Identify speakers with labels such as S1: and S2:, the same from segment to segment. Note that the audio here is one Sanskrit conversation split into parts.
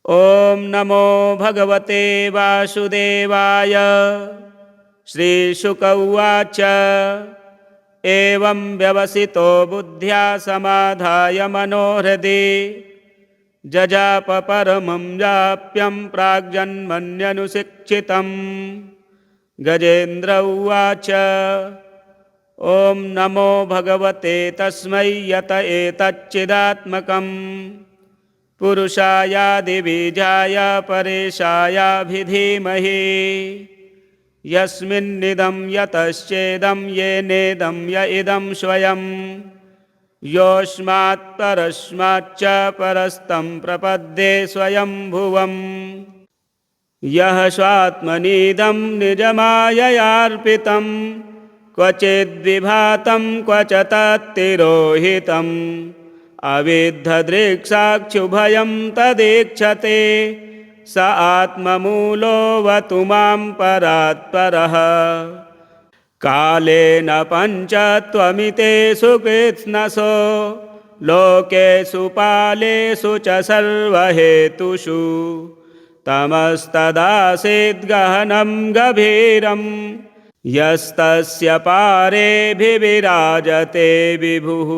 S1: ॐ नमो भगवते वासुदेवाय। श्रीशुक उवाच एवं व्यवसितो बुद्ध्या समाधाय मनोहृदि जजाप परमं जाप्यं प्राग्जन्मन्यनुशिक्षितम्। गजेन्द्र उवाच ॐ नमो भगवते तस्मै यत एतच्चिदात्मकम् पुरुषायादिबीजाय परेशायाभिधीमहि यस्मिन्निदं यतश्चेदं येनेदं य इदं स्वयं योऽस्मात् परस्माच्च परस्तं प्रपद्ये स्वयंभुवम्। यः स्वात्मनीदं निजमाययार्पितं क्वचिद्विभातं क्वच तत्तिरोहितम् अविद्धदृक्साक्षुभयं तदीक्षते स आत्ममूलोऽवतु मां परात्परः। कालेन पञ्चत्वमितेषु कृत्स्नसो लोकेषु पालेषु च सर्वहेतुषु तमस्तदासीद्गहनं गभीरं यस्तस्य पारेऽभिविराजते विभुः।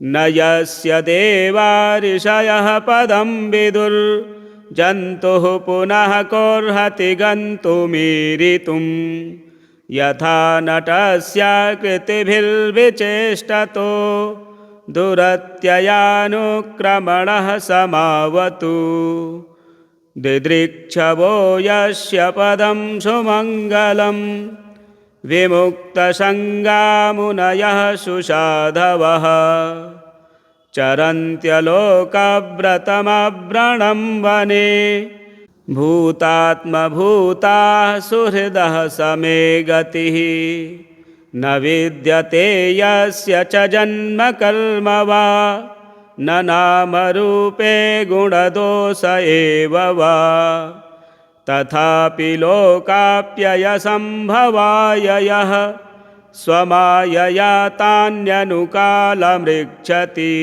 S1: न यस्य देवा ऋषयः पदं विदुर्जन्तुः पुनः कोऽर्हति गन्तुमीरितुं यथा नटस्य कृतिभिर्विचेष्टतो दुरत्ययानुक्रमणः समावतु। दिदृक्षवो यस्य पदं सुमङ्गलं विमुक्तसङ्गामुनयः सुसाधवः चरन्त्यलोकव्रतमव्रणं वने भूतात्मभूताः सुहृदः समे गतिः। न विद्यते यस्य च जन्म कर्म वा न नामरूपे गुणदोष एव वा तथापि लोकाप्ययसम्भवाय यः स्वमायया तान्यनुकालमृच्छति।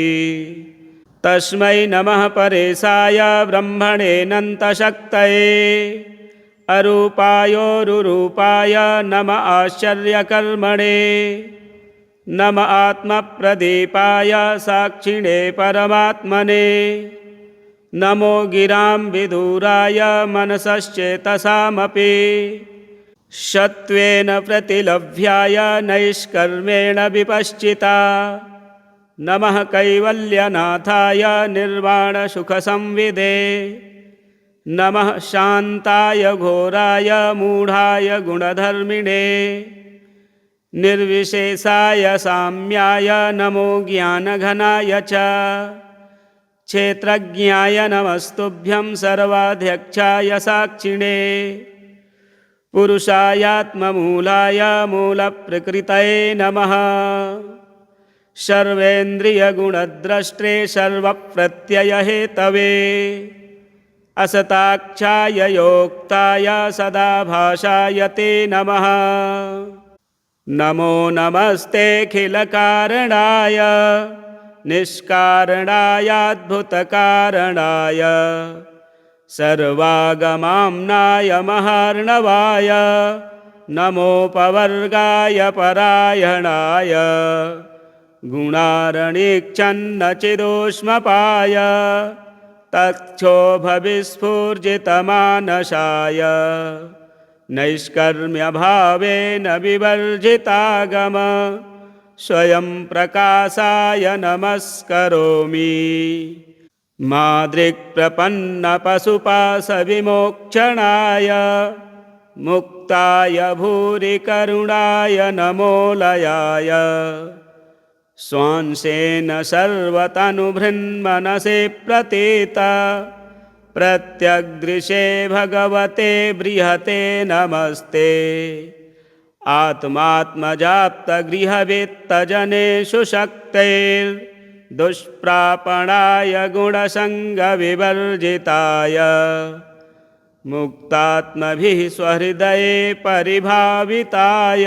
S1: तस्मै नमः परेशाय ब्रह्मणेऽनन्तशक्तये अरूपायोरुरूपाय नम आश्चर्यकर्मणे नम आत्मप्रदीपाय साक्षिणे परमात्मने नमो गिरां विदुराय मनसश्चेतसामपि सत्त्वेन प्रतिलभ्याय नैष्कर्मेण विपश्चिता। नमः कैवल्यनाथाय निर्वाणसुखसंविदे नमः शान्ताय घोराय मूढाय गुणधर्मिणे निर्विशेषाय साम्याय नमो ज्ञानघनाय च क्षेत्रज्ञाय नमस्तुभ्यं सर्वाध्यक्षाय साक्षिणे पुरुषायात्ममूलाय मूलप्रकृतये नमः। सर्वेन्द्रियगुणद्रष्टे सर्वप्रत्ययहेतवे असताक्षाय योक्ताय सदा भाषाय ते नमः। नमो नमस्तेऽखिलकारणाय निष्कारणायाद्भुतकारणाय सर्वागमाम्नाय महार्णवाय नमोपवर्गाय परायणाय गुणारणीक्षन्नचिदोष्मपाय तच्छोभविस्फूर्जितमानसाय नैष्कर्म्यभावेन विवर्जितागम स्वयं प्रकाशाय नमस्करोमि। मादृक्प्रपन्नपशुपाशविमोक्षणाय मुक्ताय भूरिकरुणाय नमोलयाय स्वांसेन सर्वतनुभृन्मनसे प्रतीता प्रत्यग्दृशे भगवते बृहते नमस्ते। आत्मात्मजाप्तगृहवित्तजनेषु शक्तेर्दुष्प्रापणाय गुणसङ्गविवर्जिताय मुक्तात्मभिः स्वहृदये परिभाविताय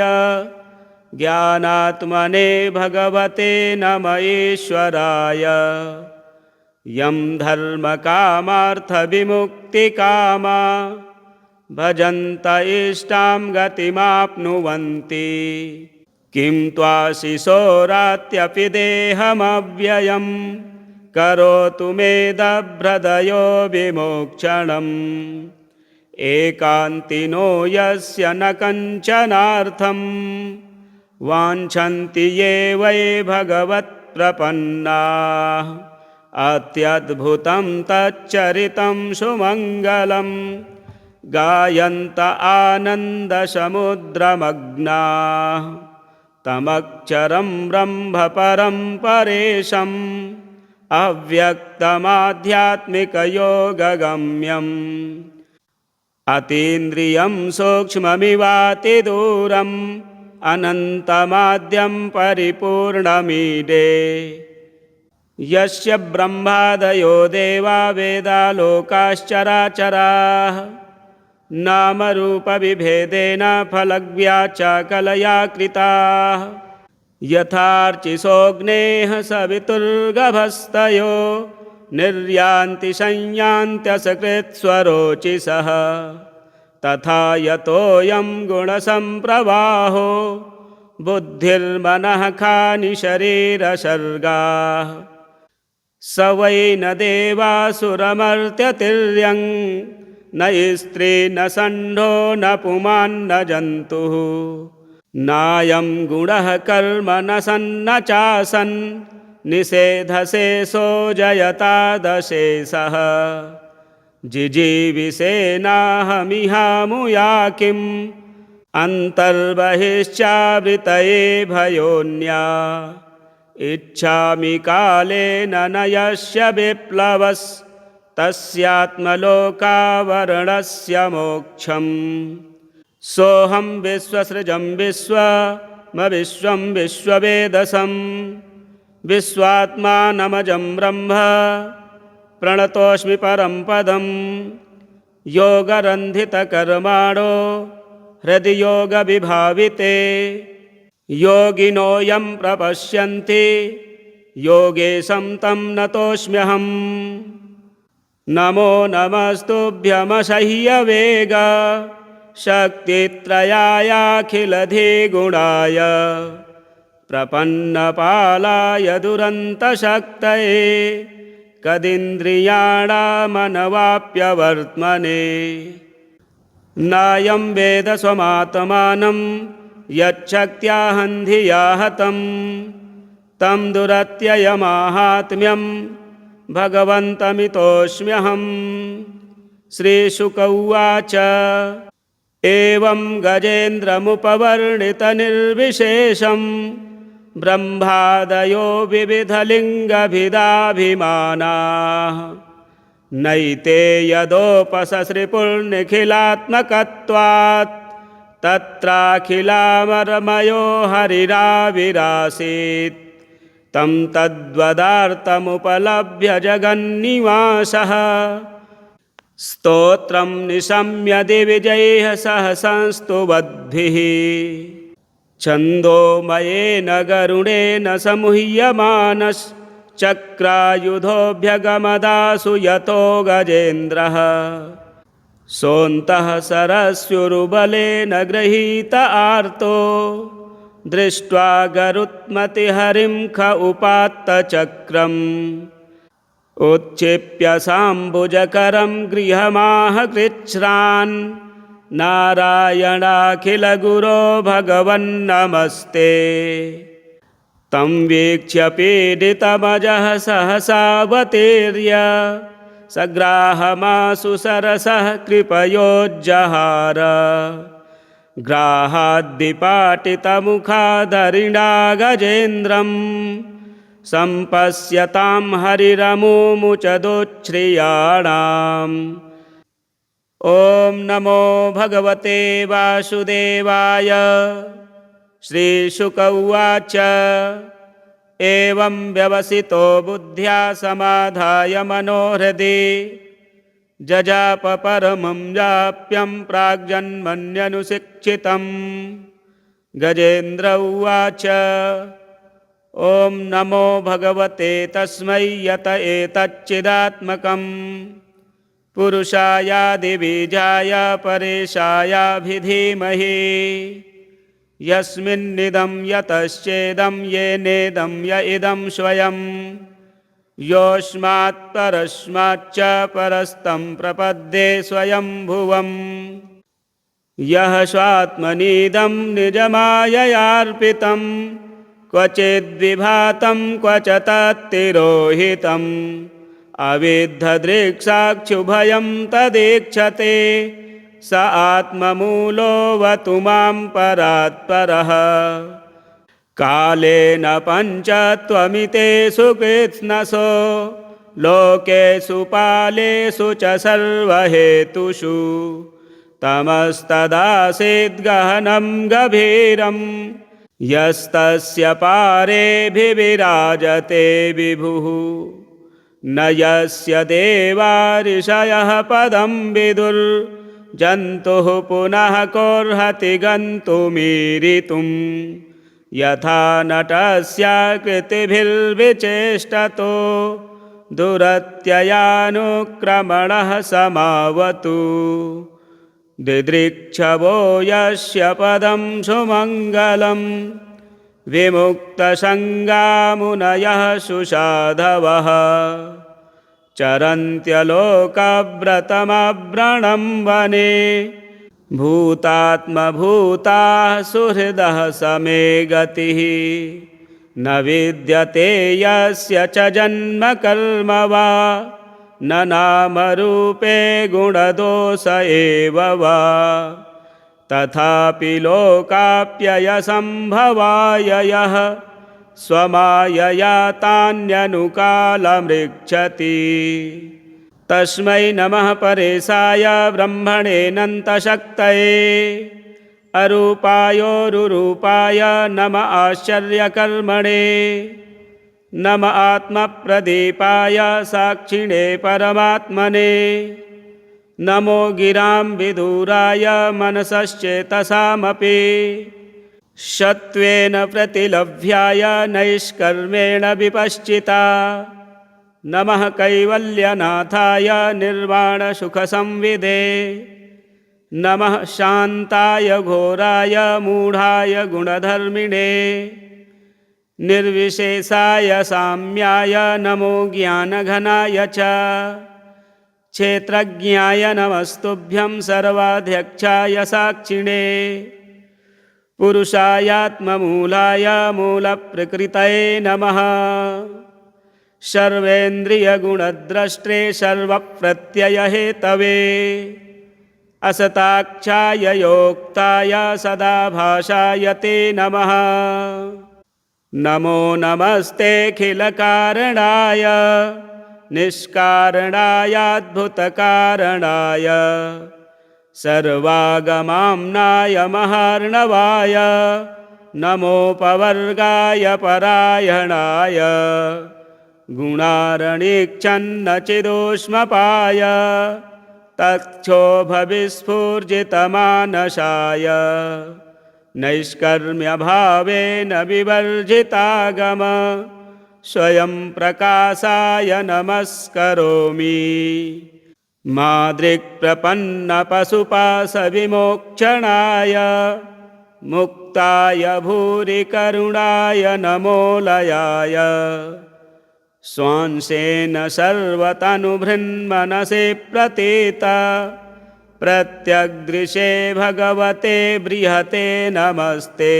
S1: ज्ञानात्मने भगवते नम ईश्वराय यं धर्मकामार्थविमुक्तिकामा भजन्त इष्टां गतिमाप्नुवन्ति। किं त्वाशिशोरात्यपि देहमव्ययं करोतु मेदभ्रदयो विमोक्षणम्। एकान्तिनो यस्य न कञ्चनार्थं वाञ्छन्ति ये वै भगवत्प्रपन्नाः। अत्यद्भुतं तच्चरितं सुमङ्गलं गायन्त आनन्दसमुद्रमग्नाः। तमक्षरं ब्रह्मपरं परेशम् अव्यक्तमाध्यात्मिकयोगगम्यम्। अतीन्द्रियं सूक्ष्ममिवातिदूरम् अनन्तमाद्यं परिपूर्णमीडे। यस्य ब्रह्मादयो देवा वेदा लोकाश्चराचराः नामरूपविभेदेन फलव्याचाकलया कृताः। यथार्चिसोऽग्नेः सवितुर्गभस्तयो निर्यान्ति संयान्त्यसकृत्स्वरोचिषः। तथा यतोऽयं गुणसम्प्रवाहो बुद्धिर्मनः खानि शरीरसर्गाः। स वै न देवासुरमर्त्यतिर्यं न स्त्री न षण्ढो न पुमान्न जन्तुः। नायं गुणः कर्म न सन्न चासन् निषेधशेषो जयतादशेषः। जिजीविषेनाहमिहामुया किम् अन्तर्बहिश्चावृतये भयोन्या। इच्छामि कालेन न यस्य विप्लवस्तस्यात्मलोकावरणस्य मोक्षम्। सोऽहं विश्वसृजं विश्वमविश्वं विश्ववेदसं विश्वात्मानमजं ब्रह्म प्रणतोऽस्मि परं पदम्। योगरन्धितकर्माणो हृदि योगविभाविते योगिनो यं प्रपश्यन्ति योगेशं तं नतोऽस्म्यहम्। नमो नमस्तुभ्यमसह्यवेग शक्तित्रयायाखिलधिगुणाय प्रपन्नपालाय दुरन्तशक्तये कदिन्द्रियाणामनवाप्यवर्त्मने। नायं वेद स्वमात्मानं यच्छक्त्याहन्धिया हतं तं दुरत्ययमाहात्म्यं भगवन्तमितोऽस्म्यहम्। श्रीशुक उवाच एवं गजेन्द्रमुपवर्णितनिर्विशेषं ब्रह्मादयो विविधलिङ्गभिदाभिमानाः। नैते यदोपससृपुर्निखिलात्मकत्वात् तत्राखिलामरमयो हरिराविरासीत्। तं तद्वदार्थमुपलभ्य जगन्निवासः स्तोत्रं निशम्य दिविजैः सह संस्तुवद्भिः। छन्दोमयेन गरुडेन समुह्यमानश्चक्रायुधोऽभ्यगमदासु यतो गजेन्द्रः। सोऽन्तः सरस्युरुबलेन गृहीत आर्तो दृष्ट्वा गरुत्मतिहरिं ख उपात्तचक्रम्। उत्क्षिप्य साम्बुजकरं गृहमाह कृच्छ्रान् नारायणाखिलगुरो भगवन्नमस्ते। तं वीक्ष्य पीडितमजः सहसावतीर्य सग्राहमासु सरसः कृपयोज्जहार। ग्राहाद्दिपाटितमुखादरिणा गजेन्द्रं सम्पश्यतां हरिरमुमुचदोच्छ्रियाणाम्। ॐ नमो भगवते वासुदेवाय। श्रीशुक उवाच एवं व्यवसितो बुद्ध्या समाधाय मनोहृदि जजाप परमं जाप्यं प्राग्जन्मन्यनुशिक्षितम्। गजेन्द्र उवाच ॐ नमो भगवते तस्मै यत एतच्चिदात्मकं पुरुषायादिबीजाय परेशायाभिधीमहि यस्मिन्निदं यतश्चेदं येनेदं य इदं स्वयं योऽस्मात् परस्माच्च परस्तं प्रपद्ये स्वयंभुवम् यः स्वात्मनीदं निजमाययार्पितं क्वचिद्विभातं क्वच तत्तिरोहितम् अविद्धदृक्साक्षुभयं तदीक्षते स आत्ममूलोऽवतु मां परात्परः कालेन पञ्चत्वमितेषु कृत्स्नसो लोकेषु पालेषु च सर्वहेतुषु तमस्तदासीद्गहनं गभीरं यस्तस्य पारेऽभिविराजते विभुः न यस्य देवा ऋषयः पदं विदुर्जन्तुः पुनः कोऽर्हति गन्तुमीरितुं यथा नटस्य कृतिभिर्विचेष्टतो दुरत्ययानुक्रमणः समावतु दिदृक्षवो यस्य पदं सुमङ्गलं विमुक्तसङ्गामुनयः सुसाधवः चरन्त्यलोकव्रतमव्रणं वने भूतात्मभूताः सुहृदः समे गतिः न विद्यते यस्य च जन्म कर्म वा न नामरूपे गुणदोष एव वा तथापि लोकाप्ययसम्भवाय यः स्वमायया तान्यनुकालमृच्छति तस्मै नमः परेशाय ब्रह्मणेऽनन्तशक्तये अरूपायोरुरूपाय नम आश्चर्यकर्मणे नम आत्मप्रदीपाय साक्षिणे परमात्मने नमो गिरां विदुराय मनसश्चेतसामपि सत्त्वेन प्रतिलभ्याय नैष्कर्मेण विपश्चिता नमः कैवल्यनाथाय निर्वाणसुखसंविदे नमः शान्ताय घोराय मूढाय गुणधर्मिणे निर्विशेषाय साम्याय नमो ज्ञानघनाय च क्षेत्रज्ञाय नमस्तुभ्यं सर्वाध्यक्षाय साक्षिणे पुरुषायात्ममूलाय मूलप्रकृतये नमः सर्वेन्द्रियगुणद्रष्टे सर्वप्रत्ययहेतवे असताक्षाय योक्ताय सदा भाषाय ते नमः नमो नमस्तेऽखिलकारणाय निष्कारणायाद्भुतकारणाय सर्वागमाम्नाय महार्णवाय नमोपवर्गाय परायणाय गुणारणीक्षन्नचिदोष्मपाय तच्छोभविस्फूर्जितमानसाय नैष्कर्म्यभावेन विवर्जितागम स्वयं प्रकाशाय नमस्करोमि मादृक्प्रपन्नपशुपाशविमोक्षणाय मुक्ताय भूरिकरुणाय नमोलयाय स्वांसेन सर्वतनुभृन्मनसे प्रतीता प्रत्यग्दृशे भगवते बृहते नमस्ते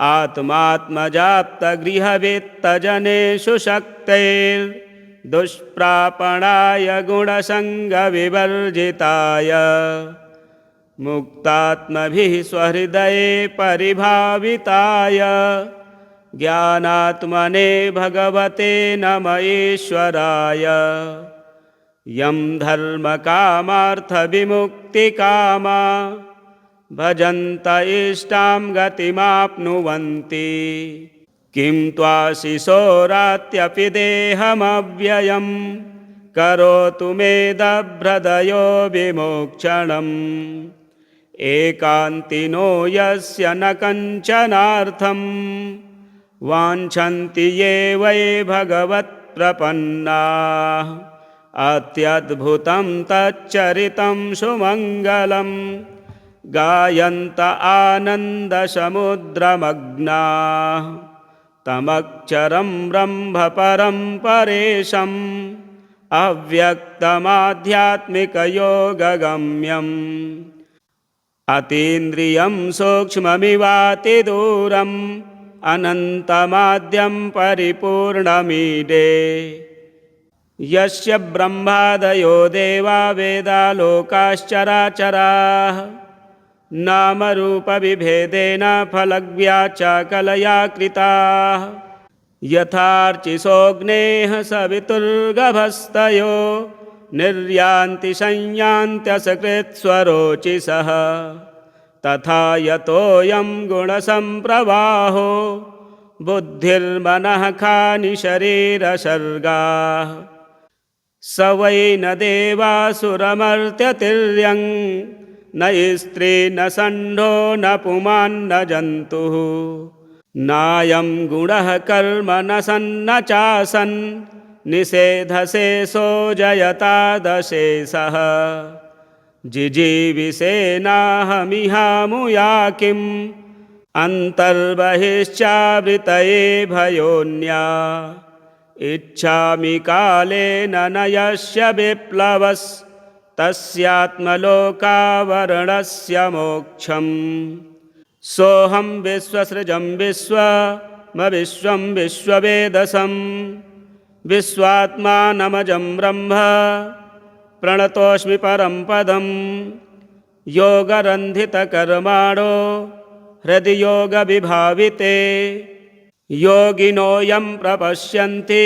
S1: आत्मात्मजाप्तगृहवित्तजनेषु शक्तैर्दुष्प्रापणाय गुणसङ्गविवर्जिताय मुक्तात्मभिः स्वहृदये परिभाविताय ज्ञानात्मने भगवते नम ईश्वराय यं धर्मकामार्थविमुक्तिकामा भजन्त इष्टां गतिमाप्नुवन्ति किं त्वाशिशोरात्यपि देहमव्ययं करोतु मेदभ्रदयो विमोक्षणम् एकान्तिनो यस्य न कञ्चनार्थं वाञ्छन्ति ये वै भगवत्प्रपन्नाः अत्यद्भुतं तच्चरितं सुमङ्गलं गायन्त आनन्दसमुद्रमग्नाः तमक्षरं ब्रह्मपरं परेशम् अव्यक्तमाध्यात्मिकयोगगम्यम् अतीन्द्रियं सूक्ष्ममिवातिदूरम् अनन्तमाद्यं परिपूर्णमीडे यस्य ब्रह्मादयो देवा वेदा लोकाश्चराचराः नामरूपविभेदेन फलव्याचाकलया कृताः यथार्चिसोऽग्नेः सवितुर्गभस्तयो निर्यान्ति संयान्त्यसकृत्स्वरोचिषः तथा यतोऽयं गुणसम्प्रवाहो बुद्धिर्मनः खानि शरीरसर्गाः स वै न देवासुरमर्त्यतिर्यं न स्त्री न षण्ढो न पुमान् न जन्तुः नायं गुणः कर्म न सन्न चासन् निषेधशेषो जयतादशेषः जिजीविषेनाहमिहामुया किम् अन्तर्बहिश्चावृतये भयोन्या इच्छामि कालेन न यस्य विप्लवस्तस्यात्मलोकावरणस्य मोक्षम् सोऽहं विश्वसृजं विश्वमविश्वं विश्ववेदसं विश्वात्मानमजं ब्रह्म प्रणतोऽस्मि परं पदं योगरन्धितकर्माणो हृदि योगविभाविते योगिनो यं प्रपश्यन्ति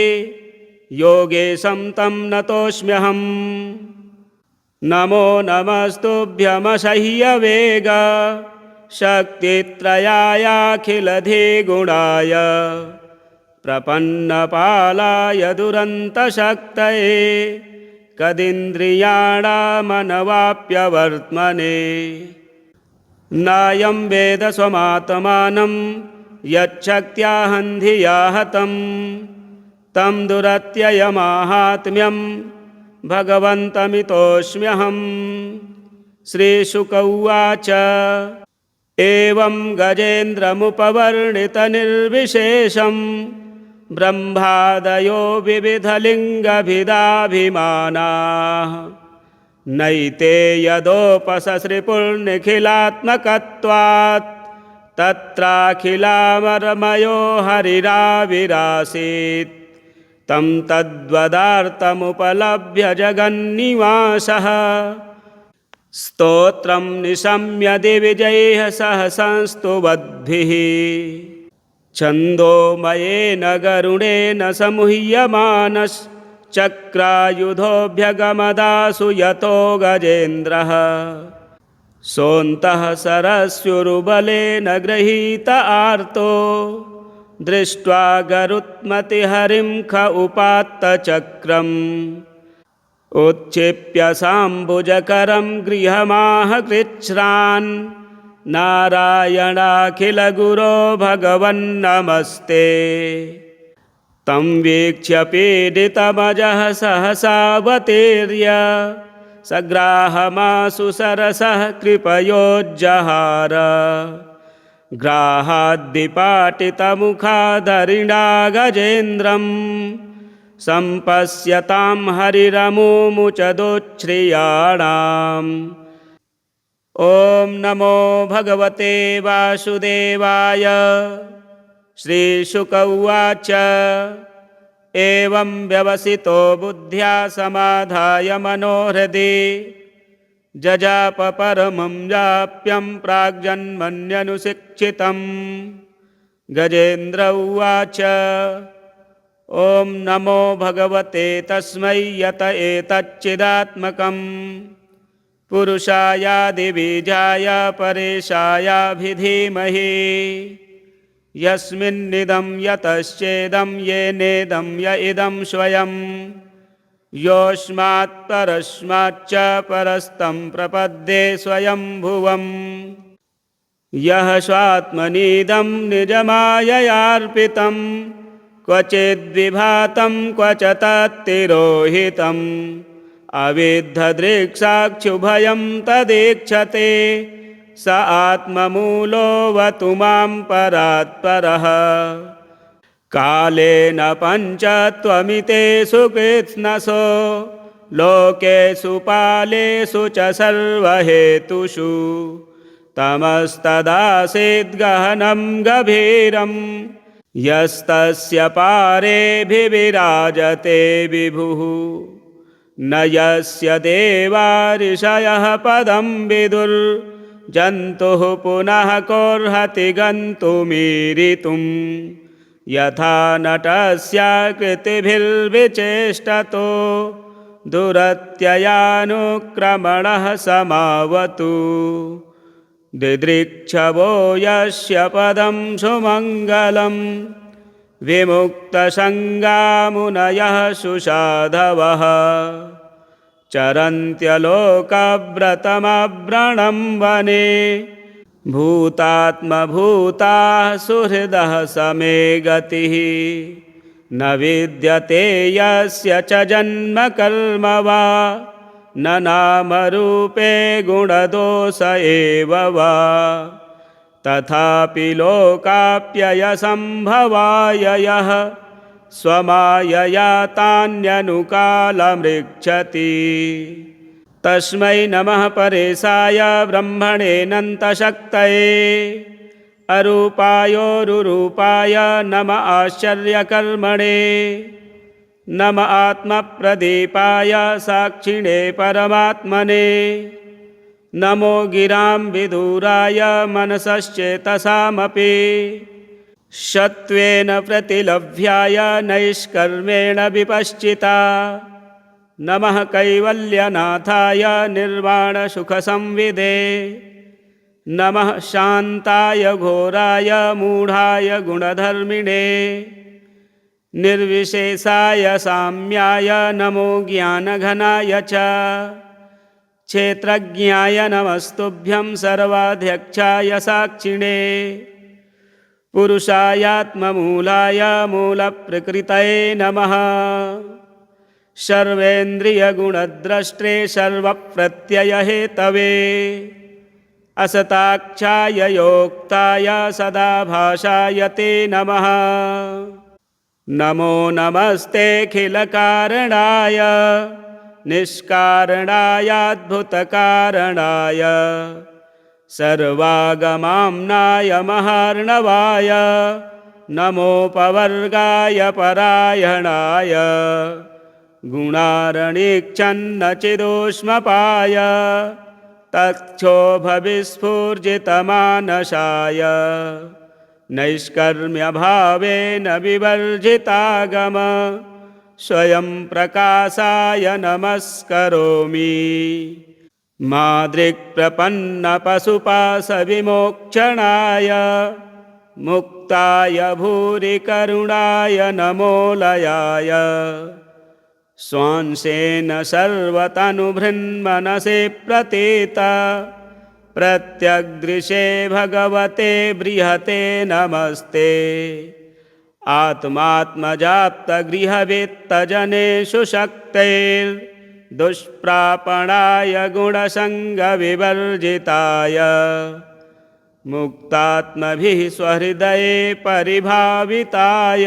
S1: योगेशं तं नतोऽस्म्यहम् नमो नमस्तुभ्यमसह्यवेग शक्तित्रयायाखिलधिगुणाय प्रपन्नपालाय दुरन्तशक्तये कदिन्द्रियाणामनवाप्यवर्त्मने नायं वेद स्वमात्मानं यच्छक्त्याहन्धिया हतं तं दुरत्ययमाहात्म्यं भगवन्तमितोऽस्म्यहम् श्रीशुक उवाच एवं गजेन्द्रमुपवर्णितनिर्विशेषं ब्रह्मादयो विविधलिङ्गभिदाभिमानाः नैते यदोपससृपुर्निखिलात्मकत्वात् तत्राखिलामरमयो हरिराविरासीत् तं तद्वदार्थमुपलभ्य जगन्निवासः स्तोत्रं निशम्य दिविजैः सह संस्तुवद्भिः छन्दोमयेन गरुडेन समुह्यमानश्चक्रायुधोऽभ्यगमदासु यतो गजेन्द्रः सोऽन्तः सरस्युरुबलेन गृहीत आर्तो दृष्ट्वा गरुत्मतिहरिं ख उपात्तचक्रम् उत्क्षिप्य साम्बुजकरं गृहमाह कृच्छ्रान् नारायणाखिलगुरो भगवन्नमस्ते तं वीक्ष्य पीडितमजः सहसावतीर्य सग्राहमासु सरसः कृपयोज्जहार ग्राहाद्दिपाटितमुखाधरिणा गजेन्द्रम् सम्पश्यतां हरिरमुमुचदुच्छ्रियाणाम् ॐ नमो भगवते वासुदेवाय श्रीशुक उवाच एवं व्यवसितो बुद्ध्या समाधाय मनोहृदि जजाप परमं जाप्यं प्राग्जन्मन्यनुशिक्षितं गजेन्द्र उवाच ॐ नमो भगवते तस्मै यत एतच्चिदात्मकं पुरुषायादिबीजाय परेशायाभिधीमहि यस्मिन्निदं यतश्चेदं येनेदं य इदं स्वयं योऽस्मात् परस्माच्च परस्तं प्रपद्ये स्वयंभुवम् यः स्वात्मनीदं निजमाययार्पितं क्वचिद्विभातं क्व च तत्तिरोहितम् अविद्धदृक्साक्षुभयं तदीक्षते स आत्ममूलोऽवतु मां परात्परः कालेन पञ्चत्वमितेषु कृत्स्नसो लोकेषु पालेषु च सर्वहेतुषु तमस्तदासीद्गहनं गभीरं यस्तस्य पारेऽभिविराजते विभुः न यस्य देवा ऋषयः पदं विदुर्जन्तुः पुनः कोऽर्हति गन्तुमीरितुं यथा नटस्याकृतिभिर्विचेष्टतो दुरत्ययानुक्रमणः समावतु दिदृक्षवो यस्य पदं सुमङ्गलं विमुक्तसङ्गामुनयः सुसाधवः चरन्त्यलोकव्रतमव्रणं वने भूतात्मभूताः सुहृदः समे गतिः न विद्यते यस्य च जन्म कर्म वा न नामरूपे गुणदोष एव वा तथापि लोकाप्ययसम्भवाय यः स्वमायया तान्यनुकालमृच्छति तस्मै नमः परेशाय ब्रह्मणेऽनन्तशक्तये अरूपायोरुरूपाय नम आश्चर्यकर्मणे नम आत्मप्रदीपाय साक्षिणे परमात्मने नमो गिरां विदुराय मनसश्चेतसामपि सत्त्वेन प्रतिलभ्याय नैष्कर्मेण विपश्चिता नमः कैवल्यनाथाय निर्वाणसुखसंविदे नमः शान्ताय घोराय मूढाय गुणधर्मिणे निर्विशेषाय साम्याय नमो ज्ञानघनाय च क्षेत्रज्ञाय नमस्तुभ्यं सर्वाध्यक्षाय साक्षिणे पुरुषायात्ममूलाय मूलप्रकृतये नमः सर्वेन्द्रियगुणद्रष्टे सर्वप्रत्ययहेतवे असताक्षाय योक्ताय सदाभासाय ते नमः नमो नमस्तेऽखिलकारणाय निष्कारणायाद्भुतकारणाय सर्वागमाम्नाय महार्णवाय नमोपवर्गाय परायणाय गुणारणीक्षन्नचिदोष्मपाय तक्षोभविस्फूर्जितमानसाय नैष्कर्म्यभावेन विवर्जितागम स्वयं प्रकाशाय नमस्करोमि मादृक्प्रपन्नपशुपाशविमोक्षणाय मुक्ताय भूरिकरुणाय नमोलयाय स्वांसेन सर्वतनुभृन्मनसे प्रतीत प्रत्यग्दृशे भगवते बृहते नमस्ते आत्मात्मजाप्तगृहवित्तजनेषु शक्तेर्दुष्प्रापणाय गुणसङ्गविवर्जिताय मुक्तात्मभिः स्वहृदये परिभाविताय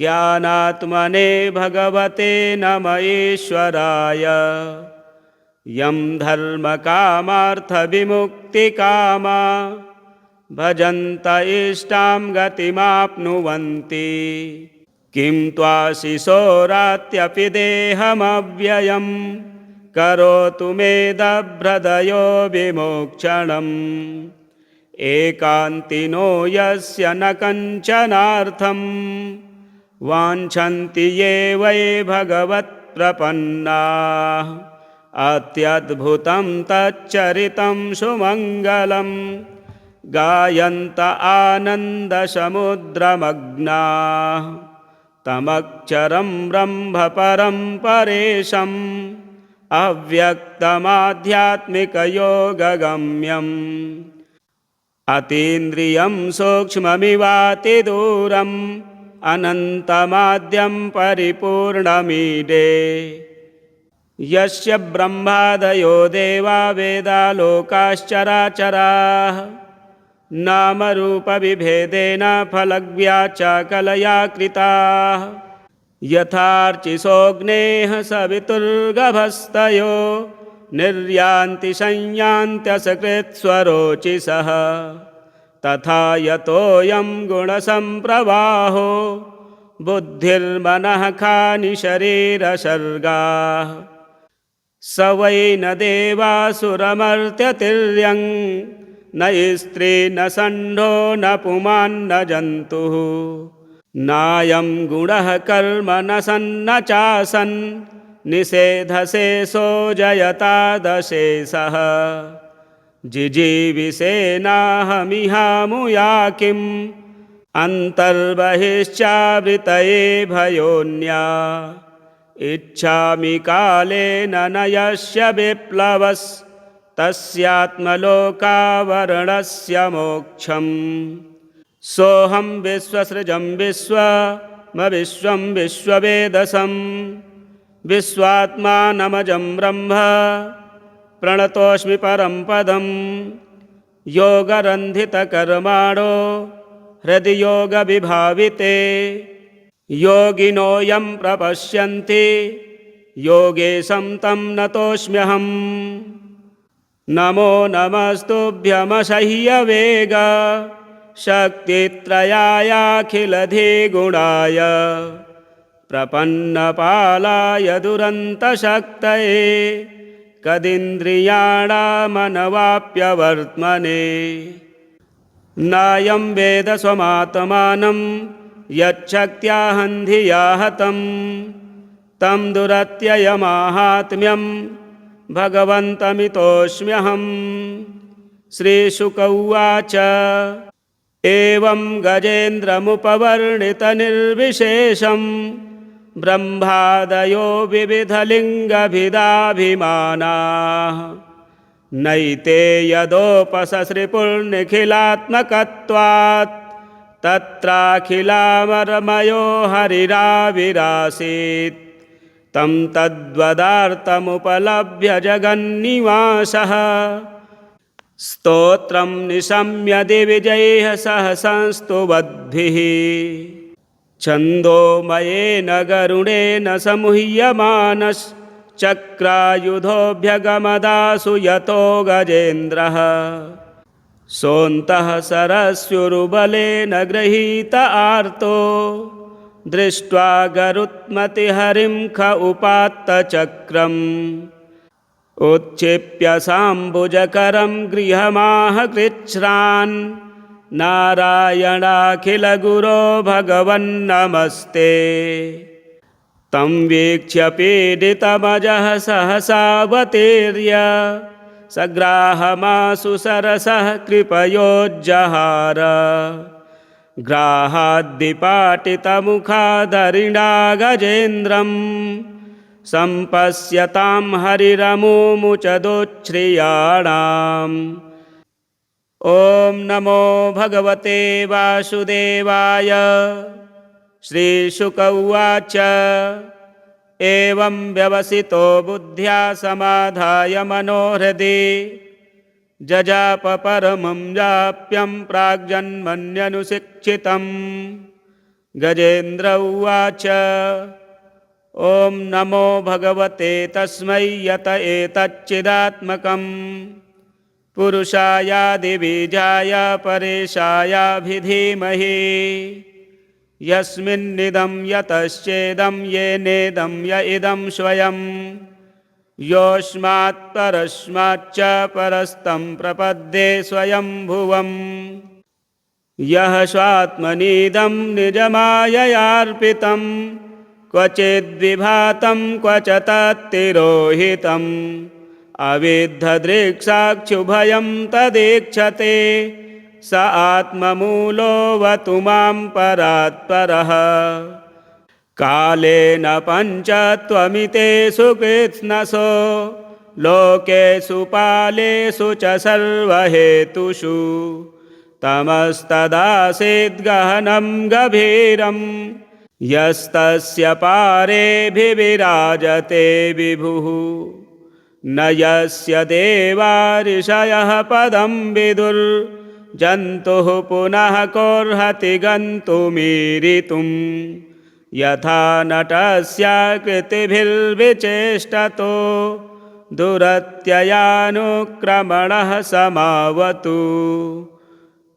S1: ज्ञानात्मने भगवते नम ईश्वराय यं धर्मकामार्थविमुक्तिकामा भजन्त इष्टां गतिमाप्नुवन्ति किं त्वाशिशोरात्यपि देहमव्ययं करोतु मे दभ्रदयो विमोक्षणम् एकान्तिनो यस्य न कञ्चनार्थं वाञ्छन्ति ये वै भगवत्प्रपन्नाः अत्यद्भुतं तच्चरितं सुमङ्गलं गायन्त आनन्दसमुद्रमग्नाः तमक्षरं ब्रह्मपरं परेशम् अव्यक्तमाध्यात्मिकयोगगम्यम् अतीन्द्रियं सूक्ष्ममिवातिदूरम् अनन्तमाद्यं परिपूर्णमीडे यस्य ब्रह्मादयो देवा वेदा लोकाश्चराचराः नामरूपविभेदेन फलव्याचाकलया कृताः यथार्चिसोऽग्नेः सवितुर्गभस्तयो निर्यान्ति संयान्त्यसकृत्स्वरोचिषः तथा यतोऽयं गुणसम्प्रवाहो बुद्धिर्मनः खानि शरीरसर्गाः स वै न देवासुरमर्त्यतिर्यं न स्त्री न षण्ढो न पुमान् न जन्तुः नायं गुणः कर्म न सन्न चासन् निषेधशेषो जयतादशेषः जिजीविषेणाहमिहामुया किम् अन्तर्बहिश्चावृतये भयोन्या इच्छामि कालेन न यस्य विप्लवस्तस्यात्मलोकावरणस्य मोक्षम् सोऽहं विश्वसृजं विश्वं विश्ववेदसं विश्वात्मानमजं ब्रह्म प्रणतोऽस्मि परं पदं योगरन्धितकर्माणो हृदि योगविभाविते योगिनो यं प्रपश्यन्ति योगेशं तं नतोऽस्म्यहम् नमो नमस्तुभ्यमसह्यवेग शक्तित्रयायाखिलधिगुणाय प्रपन्नपालाय दुरन्तशक्तये कदिन्द्रियाणामनवाप्यवर्त्मने नायं वेद स्वमात्मानं यच्छक्त्याहन्धिया हतं तं दुरत्ययमाहात्म्यं भगवन्तमितोऽस्म्यहम् श्रीशुक उवाच एवं गजेन्द्रमुपवर्णितनिर्विशेषं ब्रह्मादयो विविधलिङ्गभिदाभिमानाः नैते यदोपससृपुर्निखिलात्मकत्वात् तत्राखिलामरमयो हरिराविरासीत् तं तद्वदार्थमुपलभ्य जगन्निवासः स्तोत्रं निशम्य दिविजैः सह संस्तुवद्भिः छन्दोमयेन गरुडेन समुह्यमानश्चक्रायुधोऽभ्यगमदासु यतो गजेन्द्रः सोऽन्तः सरस्युरुबलेन गृहीत आर्तो दृष्ट्वा गरुत्मतिहरिं ख उपात्तचक्रम् उत्क्षिप्य साम्बुजकरं गृहमाह कृच्छ्रान् नारायणाखिलगुरो भगवन्नमस्ते तं वीक्ष्य पीडितमजः सहसावतीर्य सग्राहमासु सरसः कृपयोज्जहार ग्राहाद्दिपाटितमुखाधरिणा गजेन्द्रं सम्पश्यतां हरिरमुमुचदुच्छ्रियाणाम् ॐ नमो भगवते वासुदेवाय श्रीशुक उवाच एवं व्यवसितो बुद्ध्या समाधाय मनोहृदि जजाप परमं जाप्यं प्राग्जन्मन्यनुशिक्षितं गजेन्द्र उवाच ॐ नमो भगवते तस्मै यत एतच्चिदात्मकं पुरुषायादिबीजाय परेशायाभिधीमहि यस्मिन्निदं यतश्चेदं येनेदं य इदं स्वयं योऽस्मात् परस्माच्च परस्तं प्रपद्ये स्वयंभुवम् यः स्वात्मनीदं निजमाययार्पितं क्वचिद्विभातं क्वच तत्तिरोहितम् अविद्धदृक्साक्षुभयं तदीक्षते स आत्ममूलोऽवतु मां परात्परः कालेन पञ्चत्वमितेषु कृत्स्नसो लोकेषु पालेषु च सर्वहेतुषु तमस्तदासीद्गहनं गभीरं यस्तस्य पारेऽभिविराजते विभुः न यस्य देवा ऋषयः पदं विदुर्जन्तुः पुनः कोऽर्हति गन्तुमीरितुं यथा नटस्य कृतिभिर्विचेष्टतो दुरत्ययानुक्रमणः समावतु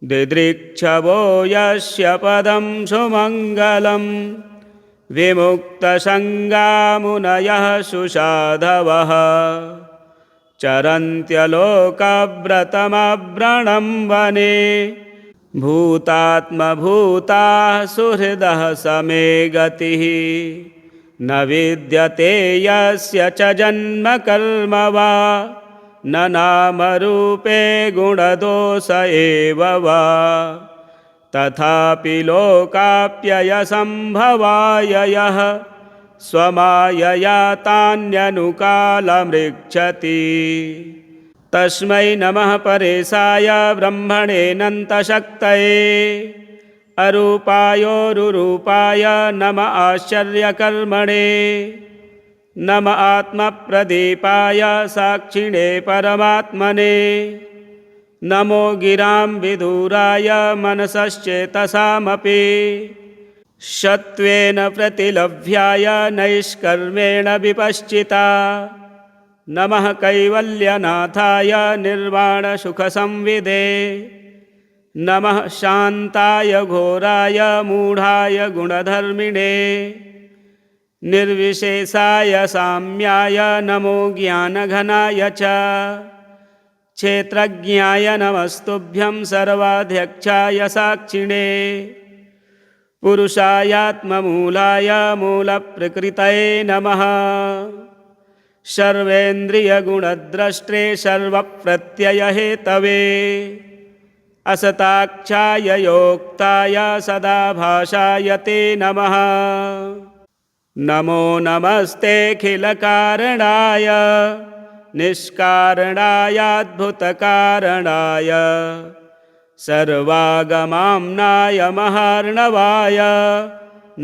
S1: दिदृक्षवो यस्य पदं सुमङ्गलं विमुक्तसङ्गामुनयः सुसाधवः चरन्त्यलोकव्रतमव्रणं वने भूतात्मभूताः सुहृदः समे गतिः न विद्यते यस्य च जन्म कर्म वा न नामरूपे गुणदोष एव वा तथापि लोकाप्ययसम्भवाय यः स्वमायया तान्यनुकालमृच्छति तस्मै नमः परेशाय ब्रह्मणेऽनन्तशक्तये अरूपायोरुरूपाय नम आश्चर्यकर्मणे नम आत्मप्रदीपाय साक्षिणे परमात्मने नमो गिरां विदुराय मनसश्चेतसामपि सत्त्वेन प्रतिलभ्याय नैष्कर्मेण विपश्चिता नमः कैवल्यनाथाय निर्वाणसुखसंविदे नमः शान्ताय घोराय मूढाय गुणधर्मिणे निर्विशेषाय साम्याय नमो ज्ञानघनाय च क्षेत्रज्ञाय नमस्तुभ्यं सर्वाध्यक्षाय साक्षिणे पुरुषायात्ममूलाय मूलप्रकृतये नमः सर्वेन्द्रियगुणद्रष्टे सर्वप्रत्ययहेतवे असताक्षाय योक्ताय सदाभाषाय ते नमः नमो नमस्तेऽखिलकारणाय निष्कारणायाद्भुतकारणाय सर्वागमाम्नाय महार्णवाय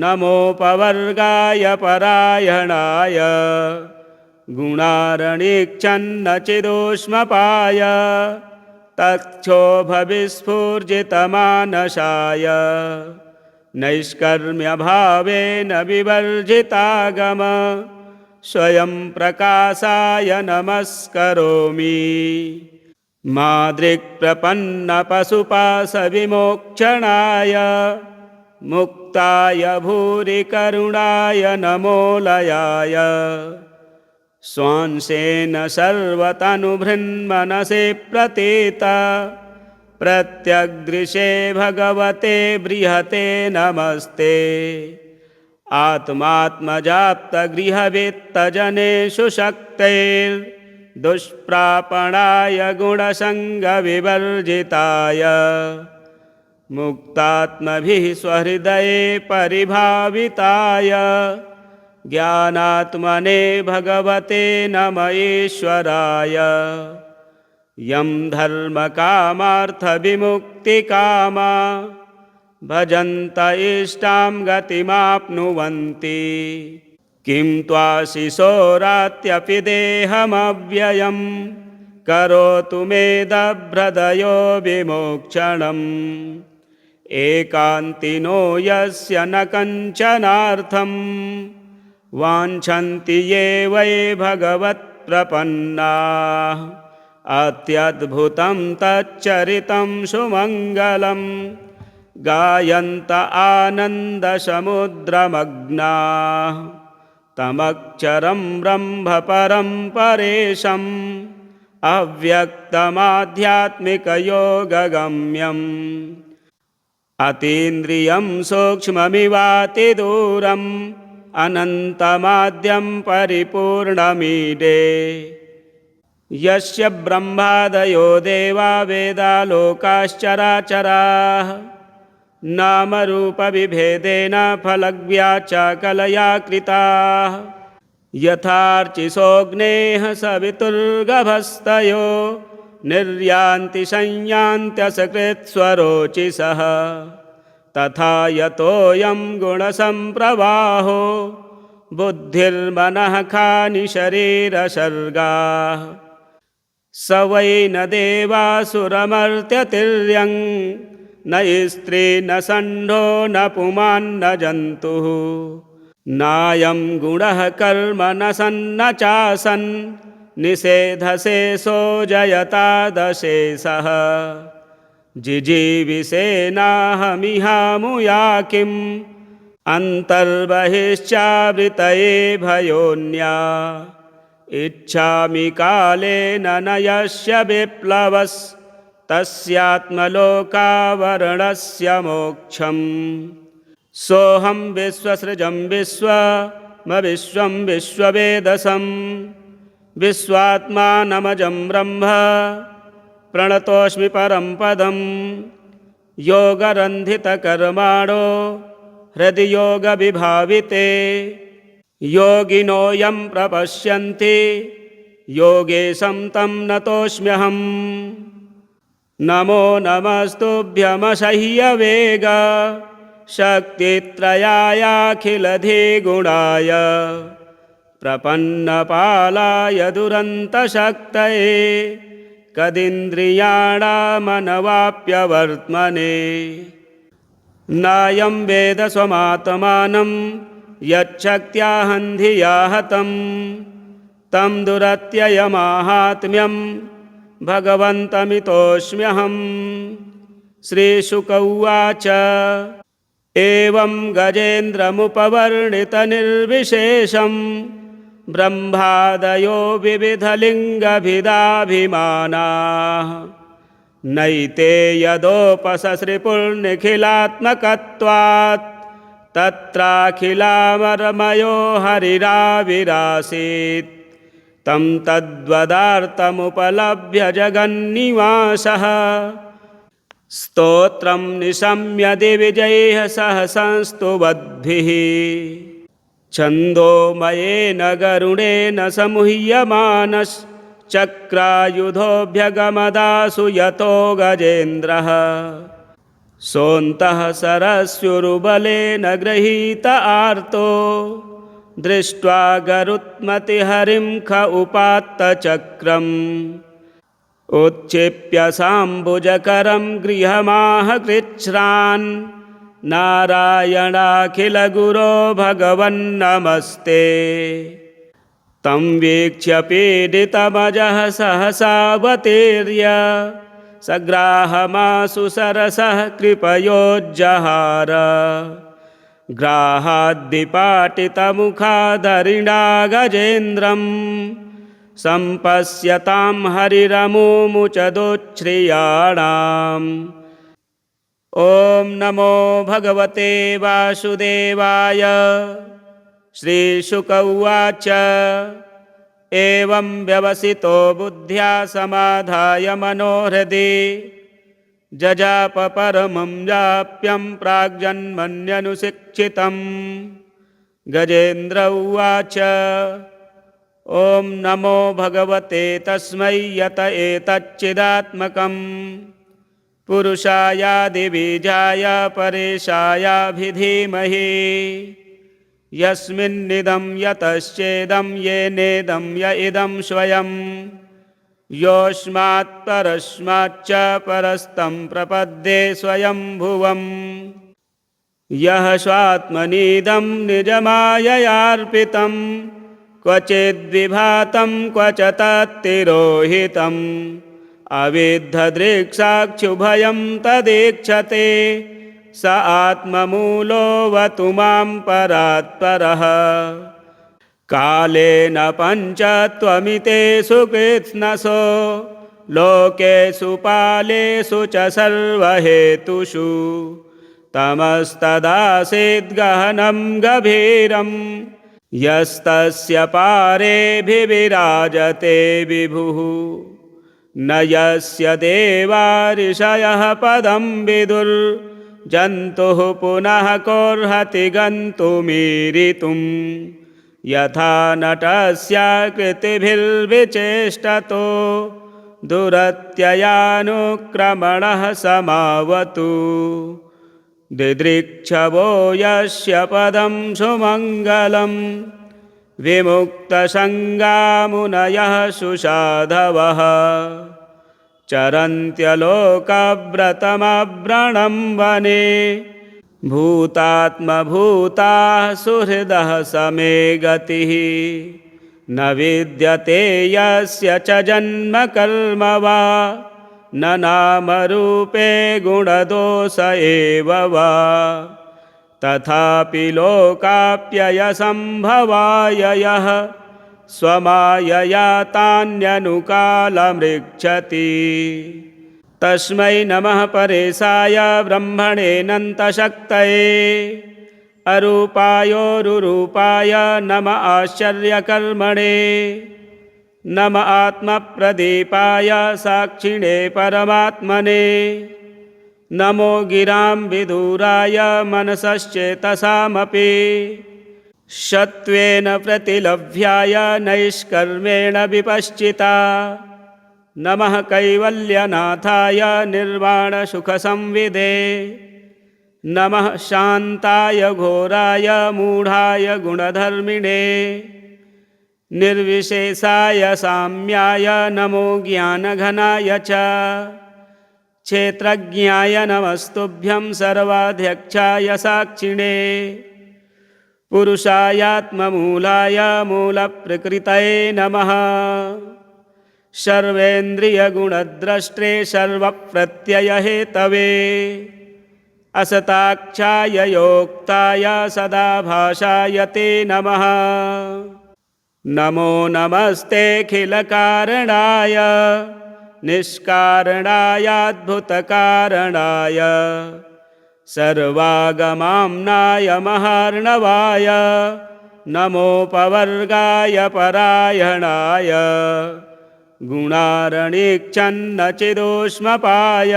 S1: नमोपवर्गाय परायणाय गुणारणीक्षन्नचिदोष्मपाय तक्षोभविस्फूर्जितमानसाय नैष्कर्म्यभावेन विवर्जितागम स्वयं प्रकाशाय नमस्करोमि मादृक्प्रपन्नपशुपाशविमोक्षणाय मुक्ताय भूरिकरुणाय नमोलयाय स्वांसेन सर्वतनुभृन्मनसे प्रतीता प्रत्यग्दृशे भगवते बृहते नमस्ते आत्मात्मजाप्तगृहवित्तजनेषु शक्तेर्दुष्प्रापणाय गुणसङ्गविवर्जिताय मुक्तात्मभिः स्वहृदये परिभाविताय ज्ञानात्मने भगवते नम ईश्वराय यं धर्मकामार्थविमुक्तिकामा भजन्त इष्टां गतिमाप्नुवन्ति किं त्वाशिशोरात्यपि देहमव्ययं करोतु मेदभ्रदयो विमोक्षणम् एकान्तिनो यस्य न कञ्चनार्थं वाञ्छन्ति ये वै भगवत्प्रपन्नाः अत्यद्भुतं तच्चरितं सुमङ्गलं गायन्त आनन्दसमुद्रमग्नाः तमक्षरं ब्रह्मपरं परेशम् अव्यक्तमाध्यात्मिकयोगगम्यम् अतीन्द्रियं सूक्ष्ममिवातिदूरम् अनन्तमाद्यं परिपूर्णमीडे यस्य ब्रह्मादयो देवा वेदा लोकाश्चराचराः नामरूपविभेदेन फलव्याचाकलया कृताः यथार्चिसोऽग्नेः सवितुर्गभस्तयो निर्यान्ति संयान्त्यसकृत्स्वरोचिषः तथा यतोऽयं गुणसम्प्रवाहो बुद्धिर्मनः खानि शरीरसर्गाः स वै न देवासुरमर्त्यतिर्यं न स्त्री न षण्ढो न पुमान् न जन्तुः नायं गुणः कर्म न सन्न चासन् निषेधशेषो जयतादशेषः जिजीविषेणाहमिहामुया किम् अन्तर्बहिश्चावृतये भयोन्या इच्छामि कालेन न यस्य विप्लवस्तस्यात्मलोकावरणस्य मोक्षम् सोऽहं विश्वसृजं विश्वं विश्ववेदसं विश्वात्मानमजं ब्रह्म प्रणतोऽस्मि परं पदं योगरन्धितकर्माणो हृदि योगविभाविते योगिनो यं प्रपश्यन्ति योगेशं तं नतोऽस्म्यहम् नमो नमस्तुभ्यमसह्यवेग शक्तित्रयायाखिलधिगुणाय प्रपन्नपालाय दुरन्तशक्तये कदिन्द्रियाणामनवाप्यवर्त्मने नायं वेद स्वमात्मानं यच्छक्त्याहन्धिया हतं तं दुरत्ययमाहात्म्यं भगवन्तमितोऽस्म्यहम् श्रीशुक उवाच एवं गजेन्द्रमुपवर्णितनिर्विशेषं ब्रह्मादयो विविधलिङ्गभिदाभिमानाः नैते यदोपससृपुर्निखिलात्मकत्वात् तत्राखिलामरमयो हरिराविरासीत् तं तद्वदार्थमुपलभ्य जगन्निवासः स्तोत्रं निशम्य दिविजैः सह संस्तुवद्भिः छन्दोमयेन गरुडेन समुह्यमानश्चक्रायुधोऽभ्यगमदासु यतो गजेन्द्रः सोऽन्तः सरस्युरुबलेन गृहीत आर्तो दृष्ट्वा गरुत्मतिहरिं ख उपात्तचक्रम् उत्क्षिप्य साम्बुजकरं गृहमाह कृच्छ्रान् नारायणाखिलगुरो भगवन्नमस्ते तं वीक्ष्य पीडितमजः सहसावतीर्य सग्राहमासु सरसः कृपयोज्जहार ग्राहाद्दिपाटितमुखाधरिणा गजेन्द्रम् सम्पश्यतां हरिरमुमुचदोच्छ्रियाणाम् ॐ नमो भगवते वासुदेवाय श्रीशुक उवाच एवं व्यवसितो बुद्ध्या समाधाय मनोहृदि जजाप परमं जाप्यं प्राग्जन्मन्यनुशिक्षितं गजेन्द्र उवाच ॐ नमो भगवते तस्मै यत एतच्चिदात्मकं पुरुषायादिबीजाय परेशायाभिधीमहि यस्मिन्निदं यतश्चेदं येनेदं य इदं स्वयं योऽस्मात् परस्माच्च परस्तं प्रपद्ये स्वयंभुवम् यः स्वात्मनीदं निजमाययार्पितं क्वचिद्विभातं क्वच तत्तिरोहितम् अविद्धदृक्साक्षुभयं तदीक्षते स आत्ममूलोऽवतु मां परात्परः कालेन पञ्चत्वमितेषु कृत्स्नसो लोकेषु पालेषु च सर्वहेतुषु तमस्तदासीद्गहनं गभीरं यस्तस्य पारेऽभिविराजते विभुः न यस्य देवा ऋषयः पदं विदुर्जन्तुः पुनः कोऽर्हति गन्तुमीरितुं यथा नटस्य कृतिभिर्विचेष्टतो दुरत्ययानुक्रमणः समावतु दिदृक्षवो यस्य पदं सुमङ्गलं विमुक्तसङ्गामुनयः सुसाधवः चरन्त्यलोकव्रतमव्रणं वने भूतात्मभूताः सुहृदः समे गतिः न विद्यते यस्य च जन्म कर्म वा न नामरूपे गुणदोष एव वा तथापि लोकाप्ययसम्भवाय यः स्वमायया तान्यनुकालमृच्छति तस्मै नमः परेशाय ब्रह्मणेऽनन्तशक्तये अरूपायोरुरूपाय नम आश्चर्यकर्मणे नम आत्मप्रदीपाय साक्षिणे परमात्मने नमो गिरां विदूराय मनसश्चेतसामपि सत्त्वेन प्रतिलभ्याय नैष्कर्मेण विपश्चिता नमः कैवल्यनाथाय निर्वाणसुखसंविदे नमः शान्ताय घोराय मूढाय गुणधर्मिणे निर्विशेषाय साम्याय नमो ज्ञानघनाय च क्षेत्रज्ञाय नमस्तुभ्यं सर्वाध्यक्षाय साक्षिणे पुरुषायात्ममूलाय मूलप्रकृतये नमः सर्वेन्द्रियगुणद्रष्टे सर्वप्रत्ययहेतवे असताक्षाय योक्ताय सदाभाषाय ते नमः नमो नमस्तेऽखिलकारणाय निष्कारणायाद्भुतकारणाय सर्वागमाम्नाय महार्णवाय नमोपवर्गाय परायणाय गुणारणीक्षन्नचिदोष्मपाय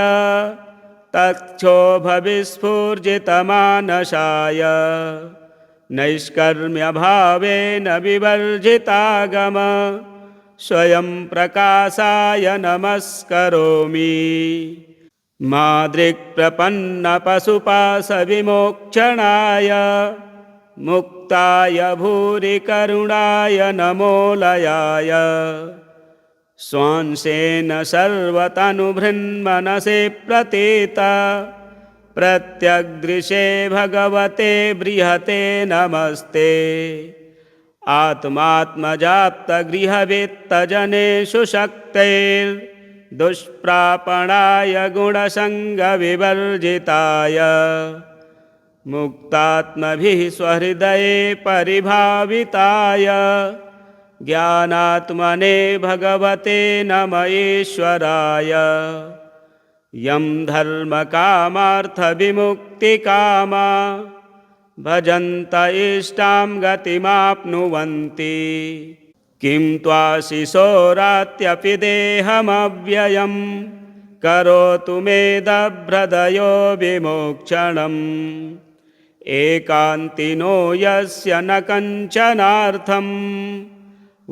S1: तच्छोभविस्फूर्जितमानसाय नैष्कर्म्यभावेन विवर्जितागम स्वयं प्रकाशाय नमस्करोमि मादृक्प्रपन्नपशुपाशविमोक्षणाय मुक्ताय भूरिकरुणाय नमोलयाय स्वांसेन सर्वतनुभृन्मनसे प्रतीता प्रत्यग्दृशे भगवते बृहते नमस्ते आत्मात्मजाप्तगृहवित्तजनेषु शक्तेर्दुष्प्रापणाय गुणसङ्गविवर्जिताय मुक्तात्मभिः स्वहृदये परिभाविताय ज्ञानात्मने भगवते नम ईश्वराय यं धर्मकामार्थविमुक्तिकामा भजन्त इष्टां गतिमाप्नुवन्ति किं त्वाशिशोरात्यपि देहमव्ययं करोतु मेदभ्रदयो विमोक्षणम् एकान्तिनो यस्य न कञ्चनार्थं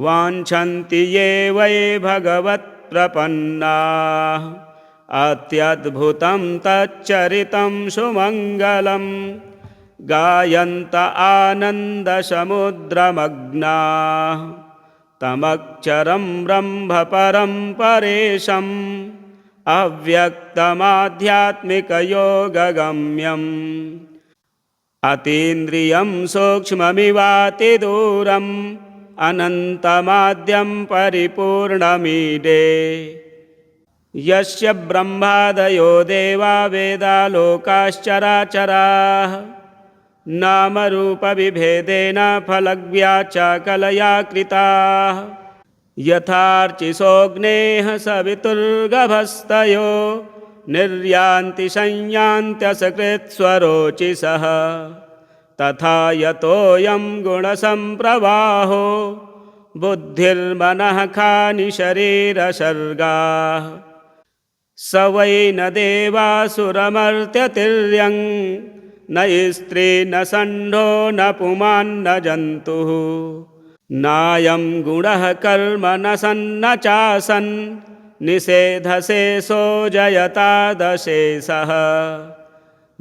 S1: वाञ्छन्ति ये वै भगवत्प्रपन्नाः अत्यद्भुतं तच्चरितं सुमङ्गलं गायन्त आनन्दसमुद्रमग्नाः तमक्षरं ब्रह्मपरं परेशम् अव्यक्तमाध्यात्मिकयोगगम्यम् अतीन्द्रियं सूक्ष्ममिवातिदूरम् अनन्तमाद्यं परिपूर्णमीडे यस्य ब्रह्मादयो देवा वेदा लोकाश्चराचराः नामरूपविभेदेन फलव्याचाकलया कृताः यथार्चिसोऽग्नेः सवितुर्गभस्तयो निर्यान्ति संयान्त्यसकृत्स्वरोचिषः तथा यतोऽयं गुणसम्प्रवाहो बुद्धिर्मनः खानि शरीरसर्गाः स वै न देवासुरमर्त्यतिर्यं न स्त्री न षण्ढो न पुमान्न जन्तुः नायं गुणः कर्म न सन्न चासन् निषेधशेषो जयतादशेषः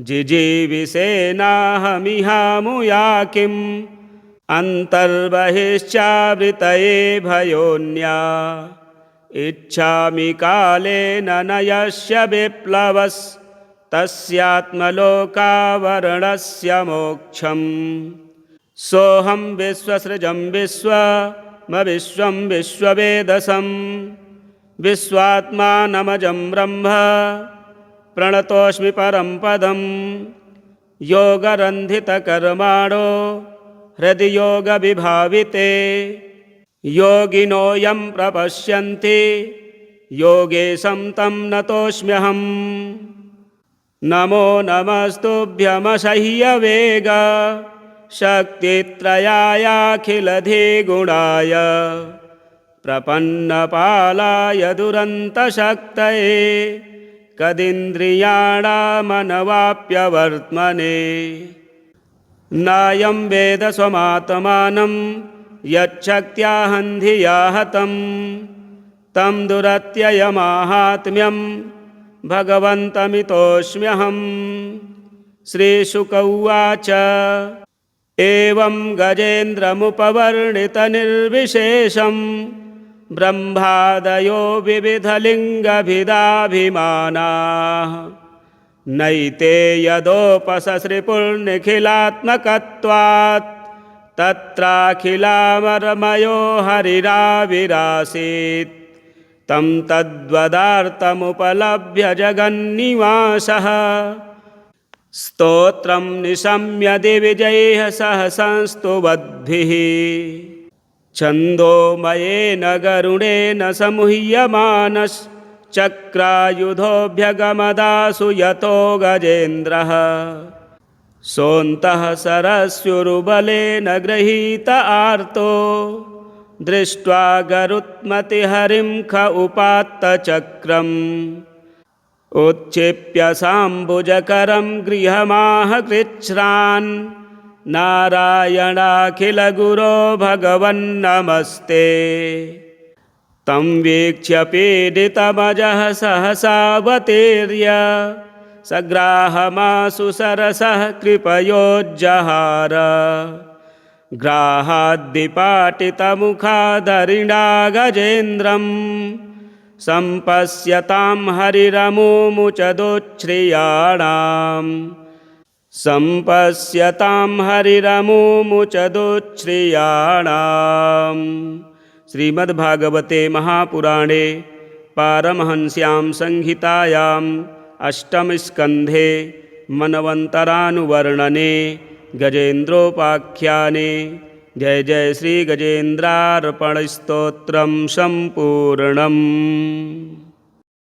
S1: जिजीविषेनाहमिहामुया किम् अन्तर्बहिश्चावृतये भयोन्या इच्छामि कालेन न यस्य विप्लवस्तस्यात्मलोकावरणस्य मोक्षम् सोऽहं विश्वसृजं विश्वमविश्वं विश्ववेदसं विश्वात्मानमजं ब्रह्म प्रणतोऽस्मि परं पदं योगरन्धितकर्माणो हृदि योगविभाविते योगिनो यं प्रपश्यन्ति योगेशं तं नतोऽस्म्यहम् नमो नमस्तुभ्यमसह्यवेग शक्तित्रयायाखिलधिगुणाय प्रपन्नपालाय दुरन्तशक्तये कदिन्द्रियाणामनवाप्यवर्त्मने नायं वेद स्वमात्मानं यच्छक्त्याहन्धिया हतं तं दुरत्ययमाहात्म्यं भगवन्तमितोऽस्म्यहम् श्रीशुक उवाच एवं गजेन्द्रमुपवर्णितनिर्विशेषं ब्रह्मादयो विविधलिङ्गभिदाभिमानाः नैते यदोपससृपुर्निखिलात्मकत्वात् तत्राखिलामरमयो हरिराविरासीत् तं तद्वदार्थमुपलभ्य जगन्निवासः स्तोत्रं निशम्य दिविजैः सह संस्तुवद्भिः छन्दोमयेन गरुडेन समुह्यमानश्चक्रायुधोऽभ्यगमदासु यतो गजेन्द्रः सोऽन्तः सरस्युरुबलेन गृहीत आर्तो दृष्ट्वा गरुत्मतिहरिं ख उपात्तचक्रम् उत्क्षिप्य साम्बुजकरं गृहमाह कृच्छ्रान् नारायणाखिलगुरो भगवन्नमस्ते तं वीक्ष्य पीडितमजः सहसावतीर्य सग्राहमासु सरसः कृपयोज्जहार ग्राहाद्दिपाटितमुखादरिणा गजेन्द्रम् सम्पश्यतां हरिरमुमुचदुच्छ्रियाणाम् सम्पश्यतां हरिरमुमुचदुच्छ्रियाणाम्। श्रीमद्भागवते महापुराणे पारमहंस्यां संहितायाम् अष्टमस्कन्धे मन्वन्तरानुवर्णने गजेन्द्रोपाख्याने जय जय श्री गजेन्द्रार्पणस्तोत्रं सम्पूर्णम्।